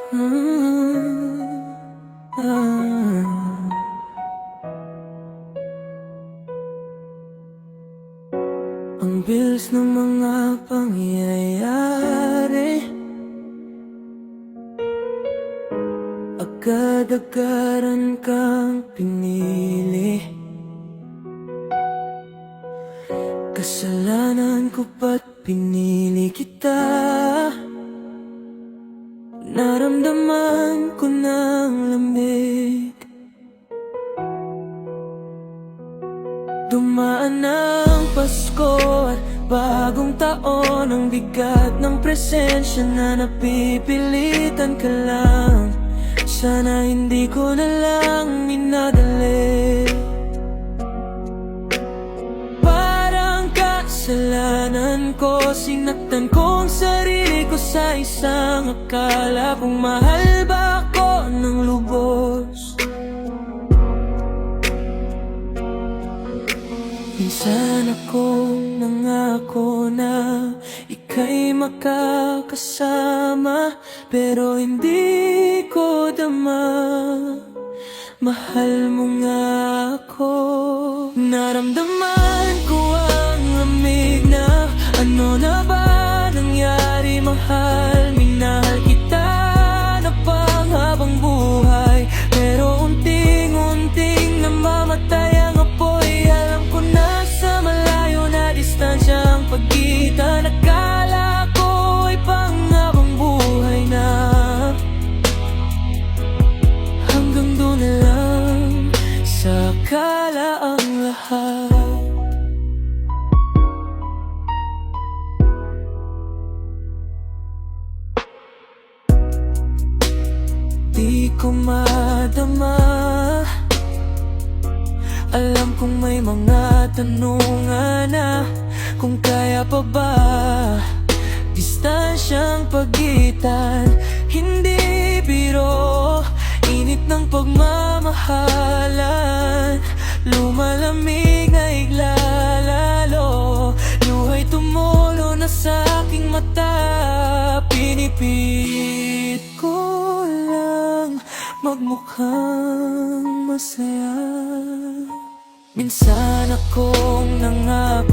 Ang bilis ng mga pangyayari, agad-agaran kang pinili. Kasalanan ko ba't pinili kita? Naramdaman ko ng lamig. Dumaan ang Pasko at bagong taon. Ang bigat ng presensya na napipilitan ka lang. Sana hindi ko na lang minadali. Parang kasalanan ko, sinaktan ko ang sarili ko sa isang akala kung mahal ba ako ng lubos. Minsan akong nangako na ika'y makakasama, pero hindi ko dama. Mahal mo nga ako. Naramdaman ko ang lamig na ano na ba nangyari, mahal? Minahal kita na panghabang buhay, pero unting-unting namamatay ang apoy. Alam ko na sa malayo na distansya ang pagitan. Akala ko ay panghabang buhay na, hanggang doon na lang sa akala ang lahat. Di ko madama, alam kong may mga tanungan na kung kaya pa ba distansyang pagitan. Hindi biro, init ng pagmamahalan, lumalamig na iglalalo. Luha'y tumulo na sa aking mata. Pinipit ko lang magmukhang masaya. Minsan akong nangako